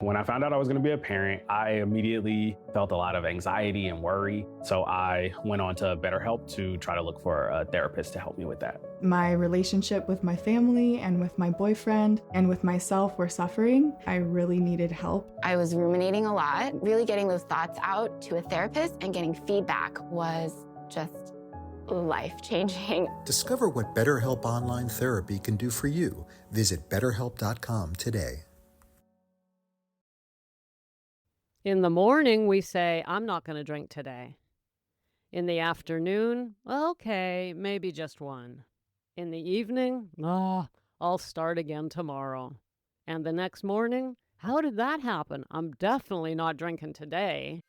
When I found out I was going to be a parent, I immediately felt a lot of anxiety and worry. So I went on to BetterHelp to try to look for a therapist to help me with that. My relationship with my family and with my boyfriend and with myself were suffering. I really needed help. I was ruminating a lot. Really getting those thoughts out to a therapist and getting feedback was just life-changing. Discover what BetterHelp Online Therapy can do for you. Visit BetterHelp.com today. In the morning, we say, I'm not going to drink today. In the afternoon, well, okay, maybe just one. In the evening, I'll start again tomorrow. And the next morning, how did that happen? I'm definitely not drinking today.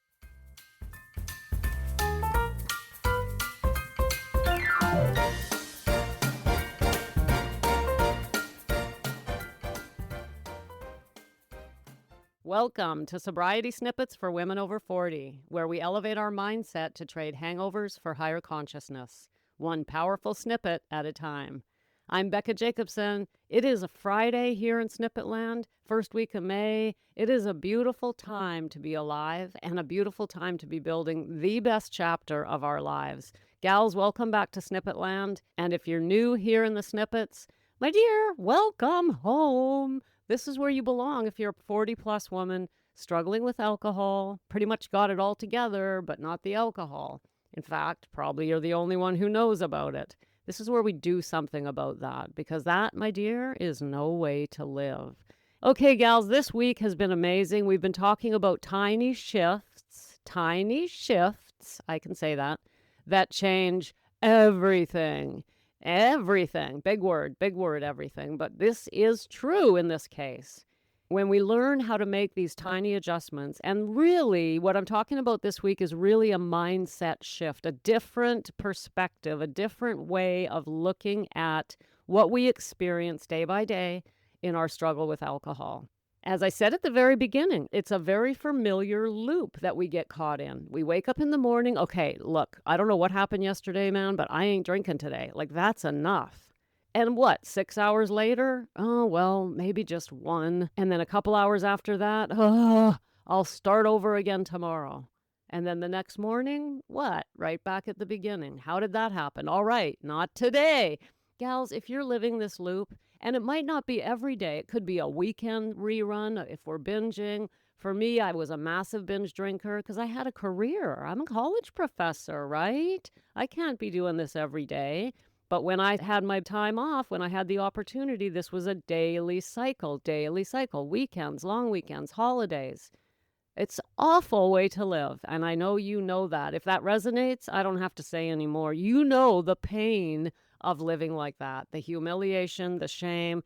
Welcome to Sobriety Snippets for Women Over 40, where we elevate our mindset to trade hangovers for higher consciousness, one powerful snippet at a time. I'm Becca Jacobson. It is a Friday here in Snippet Land, first week of May. It is a beautiful time to be alive and a beautiful time to be building the best chapter of our lives. Gals, welcome back to Snippet Land. And if you're new here in the Snippets, my dear, welcome home. This is where you belong if you're a 40-plus woman struggling with alcohol, pretty much got it all together, but not the alcohol. In fact, probably you're the only one who knows about it. This is where we do something about that, because that, my dear, is no way to live. Okay, gals, this week has been amazing. We've been talking about tiny shifts, I can say that change everything. Everything. Big word, everything. But this is true in this case. When we learn how to make these tiny adjustments, and really what I'm talking about this week is really a mindset shift, a different perspective, a different way of looking at what we experience day by day in our struggle with alcohol. As I said at the very beginning, it's a very familiar loop that we get caught in. We wake up in the morning, okay, look, I don't know what happened yesterday, man, but I ain't drinking today. Like, that's enough. And what, 6 hours later? Oh, well, maybe just one. And then a couple hours after that, I'll start over again tomorrow. And then the next morning, what? Right back at the beginning. How did that happen? All right, not today. Gals, if you're living this loop, and it might not be every day. It could be a weekend rerun if we're binging. For me, I was a massive binge drinker because I had a career. I'm a college professor, right? I can't be doing this every day. But when I had my time off, when I had the opportunity, this was a daily cycle, weekends, long weekends, holidays. It's an awful way to live. And I know you know that. If that resonates, I don't have to say anymore. You know the pain of living like that, the humiliation, the shame.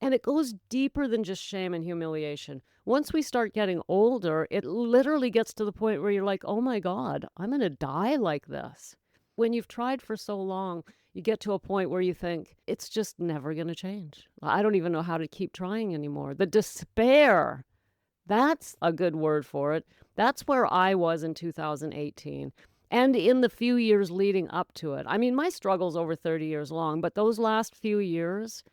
And it goes deeper than just shame and humiliation. Once we start getting older, it literally gets to the point where you're like, oh my God, I'm going to die like this. When you've tried for so long, you get to a point where you think, it's just never going to change. I don't even know how to keep trying anymore. The despair, that's a good word for it. That's where I was in 2018. And in the few years leading up to it. I mean, my struggle's over 30 years long, but those last few years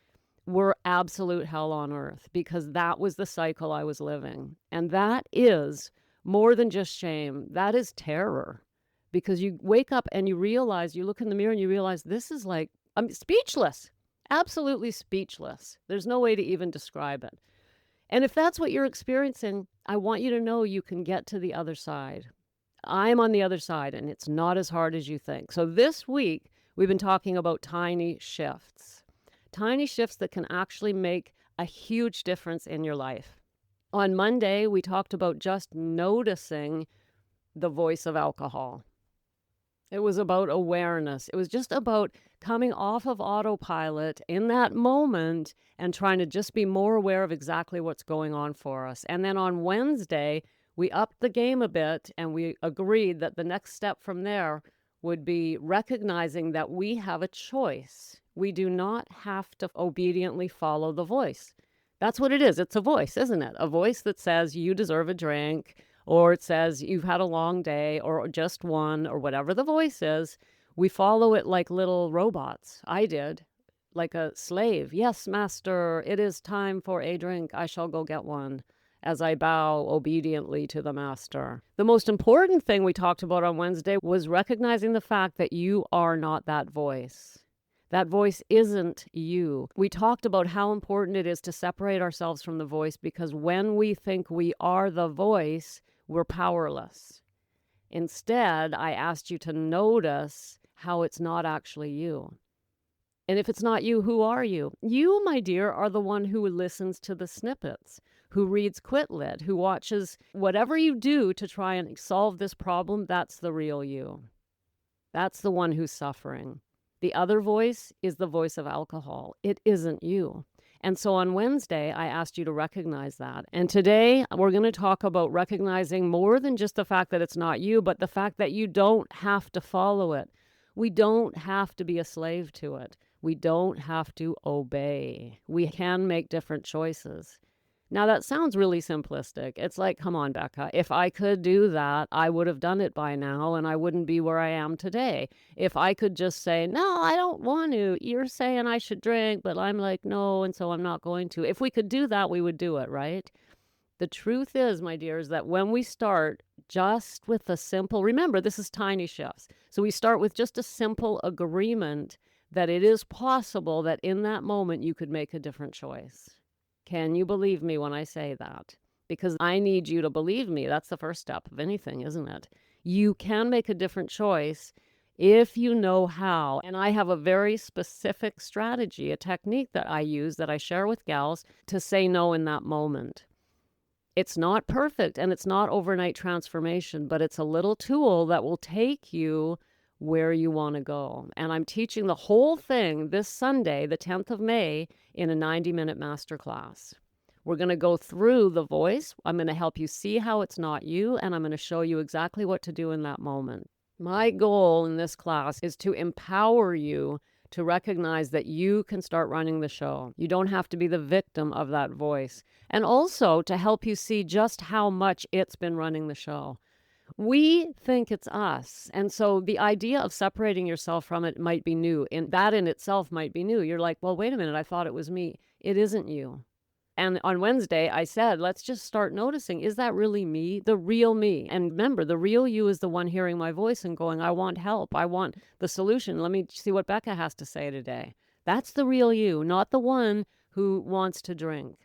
were absolute hell on earth because that was the cycle I was living. And that is more than just shame. That is terror. Because you wake up and you realize, you look in the mirror and you realize this is like, I'm speechless, absolutely speechless. There's no way to even describe it. And if that's what you're experiencing, I want you to know you can get to the other side. I'm on the other side, and it's not as hard as you think. So this week, we've been talking about tiny shifts that can actually make a huge difference in your life. On Monday, we talked about just noticing the voice of alcohol. It was about awareness. It was just about coming off of autopilot in that moment and trying to just be more aware of exactly what's going on for us. And then on Wednesday, we upped the game a bit and we agreed that the next step from there would be recognizing that we have a choice. We do not have to obediently follow the voice. That's what it is. It's a voice, isn't it? A voice that says you deserve a drink, or it says you've had a long day, or just one, or whatever the voice is. We follow it like little robots. I did, like a slave. Yes, master, it is time for a drink. I shall go get one. as I bow obediently to the Master. The most important thing we talked about on Wednesday was recognizing the fact that you are not that voice. That voice isn't you. We talked about how important it is to separate ourselves from the voice, because when we think we are the voice, we're powerless. Instead, I asked you to notice how it's not actually you. And if it's not you, who are you? You, my dear, are the one who listens to the snippets, who reads Quit Lit, who watches whatever you do to try and solve this problem. That's the real you. That's the one who's suffering. The other voice is the voice of alcohol. It isn't you. And so on Wednesday, I asked you to recognize that. And today, we're going to talk about recognizing more than just the fact that it's not you, but the fact that you don't have to follow it. We don't have to be a slave to it. We don't have to obey. We can make different choices. Now, that sounds really simplistic. It's like, come on, Becca, if I could do that, I would have done it by now and I wouldn't be where I am today. If I could just say, no, I don't want to. You're saying I should drink, but I'm like, no, and so I'm not going to. If we could do that, we would do it, right? The truth is, my dears, that when we start just with a simple, remember, this is tiny shifts. So we start with just a simple agreement that it is possible that in that moment you could make a different choice. Can you believe me when I say that? Because I need you to believe me. That's the first step of anything, isn't it? You can make a different choice if you know how. And I have a very specific strategy, a technique that I use that I share with gals to say no in that moment. It's not perfect and it's not overnight transformation, but it's a little tool that will take you where you want to go. And I'm teaching the whole thing this Sunday, the 10th of May, in a 90-minute masterclass. We're going to go through the voice. I'm going to help you see how it's not you, and I'm going to show you exactly what to do in that moment. My goal in this class is to empower you to recognize that you can start running the show. You don't have to be the victim of that voice. And also to help you see just how much it's been running the show. We think it's us. And so the idea of separating yourself from it might be new. And that in itself might be new. You're like, well, wait a minute, I thought it was me. It isn't you. And on Wednesday, I said, let's just start noticing, is that really me? The real me. And remember, the real you is the one hearing my voice and going, I want help. I want the solution. Let me see what Becca has to say today. That's the real you, not the one who wants to drink.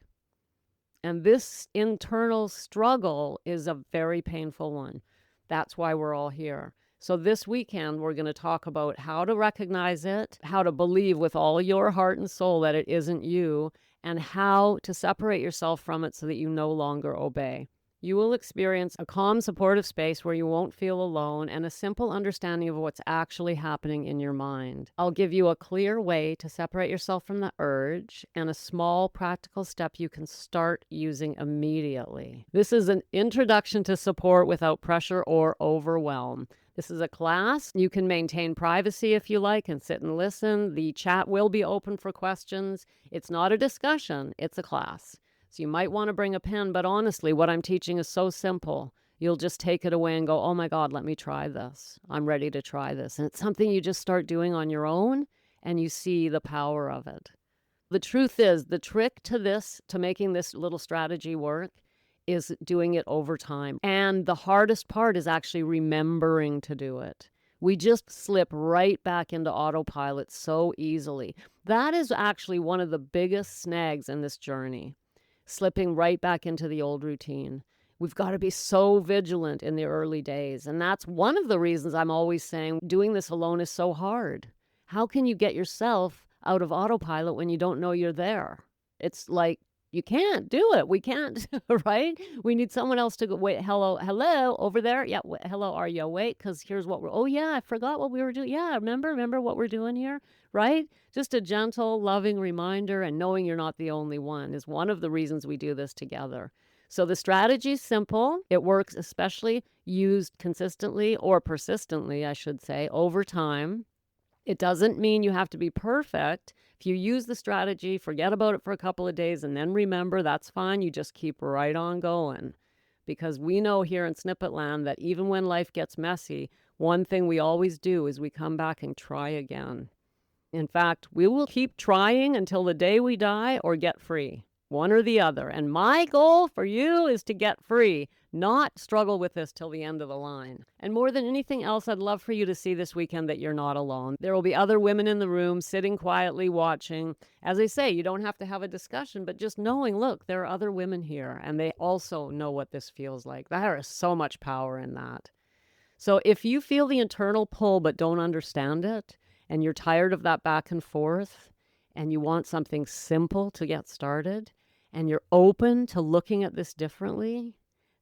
And this internal struggle is a very painful one. That's why we're all here. So this weekend, we're going to talk about how to recognize it, how to believe with all your heart and soul that it isn't you, and how to separate yourself from it so that you no longer obey. You will experience a calm, supportive space where you won't feel alone and a simple understanding of what's actually happening in your mind. I'll give you a clear way to separate yourself from the urge and a small practical step you can start using immediately. This is an introduction to support without pressure or overwhelm. This is a class. You can maintain privacy if you like and sit and listen. The chat will be open for questions. It's not a discussion, it's a class. So you might want to bring a pen, but honestly, what I'm teaching is so simple. You'll just take it away and go, oh my God, let me try this. I'm ready to try this. And it's something you just start doing on your own and you see the power of it. The truth is, the trick to this, to making this little strategy work, is doing it over time. And the hardest part is actually remembering to do it. We just slip right back into autopilot so easily. That is actually one of the biggest snags in this journey. Slipping right back into the old routine. We've got to be so vigilant in the early days. And that's one of the reasons I'm always saying doing this alone is so hard. How can you get yourself out of autopilot when you don't know you're there? It's like, you can't do it. We can't, right? We need someone else to go, wait, hello, over there. Yeah, hello, are you awake? Because here's what oh yeah, I forgot what we were doing. Yeah, remember what we're doing here, right? Just a gentle, loving reminder, and knowing you're not the only one is one of the reasons we do this together. So the strategy is simple. It works especially used consistently or persistently, I should say, over time. It doesn't mean you have to be perfect. If you use the strategy, forget about it for a couple of days and then remember, that's fine. You just keep right on going. Because we know here in Snippet Land that even when life gets messy, one thing we always do is we come back and try again. In fact, we will keep trying until the day we die or get free. one or the other. And my goal for you is to get free, not struggle with this till the end of the line. And more than anything else, I'd love for you to see this weekend that you're not alone. There will be other women in the room sitting quietly watching. As I say, you don't have to have a discussion, but just knowing, look, there are other women here and they also know what this feels like. There is so much power in that. So if you feel the internal pull but don't understand it, and you're tired of that back and forth, and you want something simple to get started, and you're open to looking at this differently,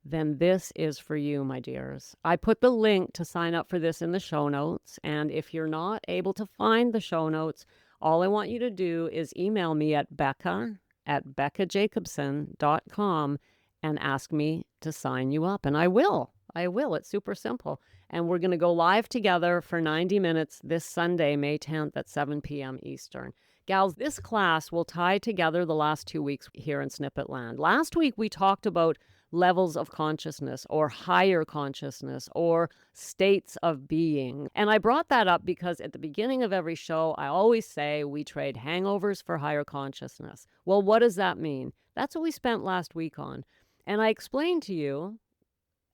then this is for you, my dears. I put the link to sign up for this in the show notes, and if you're not able to find the show notes, all I want you to do is email me at beccajacobson.com and ask me to sign you up, and I will. It's super simple. And we're going to go live together for 90 minutes this Sunday, May 10th at 7 p.m. Eastern. Gals, this class will tie together the last 2 weeks here in Snippet Land. Last week, we talked about levels of consciousness or higher consciousness or states of being. And I brought that up because at the beginning of every show, I always say we trade hangovers for higher consciousness. Well, what does that mean? That's what we spent last week on. And I explained to you,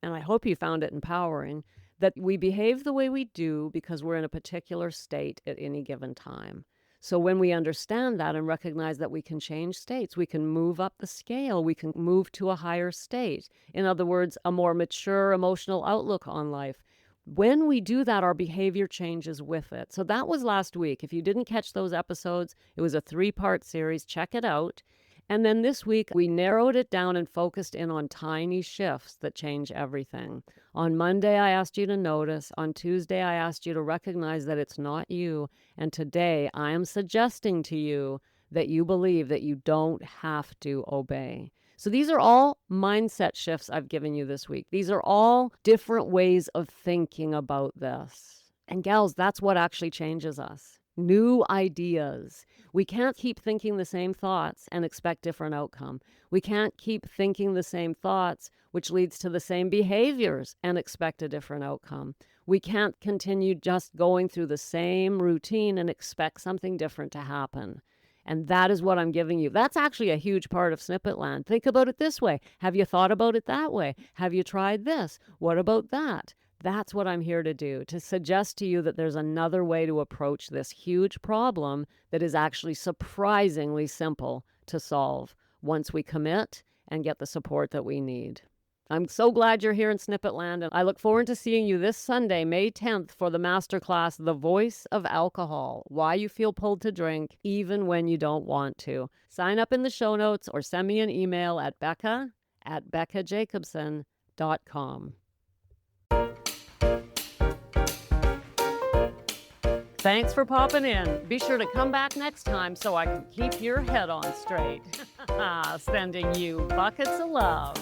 and I hope you found it empowering, that we behave the way we do because we're in a particular state at any given time. So when we understand that and recognize that we can change states, we can move up the scale, we can move to a higher state. In other words, a more mature emotional outlook on life. When we do that, our behavior changes with it. So that was last week. If you didn't catch those episodes, it was a 3-part series. Check it out. And then this week, we narrowed it down and focused in on tiny shifts that change everything. On Monday, I asked you to notice. On Tuesday, I asked you to recognize that it's not you. And today, I am suggesting to you that you believe that you don't have to obey. So these are all mindset shifts I've given you this week. These are all different ways of thinking about this. And gals, that's what actually changes us. New ideas. We can't keep thinking the same thoughts and expect different outcome. We can't keep thinking the same thoughts, which leads to the same behaviors and expect a different outcome. We can't continue just going through the same routine and expect something different to happen. And that is what I'm giving you. That's actually a huge part of Snippet Land. Think about it this way. Have you thought about it that way? Have you tried this? What about that? That's what I'm here to do, to suggest to you that there's another way to approach this huge problem that is actually surprisingly simple to solve once we commit and get the support that we need. I'm so glad you're here in Snippet Land, and I look forward to seeing you this Sunday, May 10th, for the masterclass, The Voice of Alcohol, Why You Feel Pulled to Drink Even When You Don't Want to. Sign up in the show notes or send me an email at becca@beccajacobson.com. Thanks for popping in. Be sure to come back next time so I can keep your head on straight. Sending you buckets of love.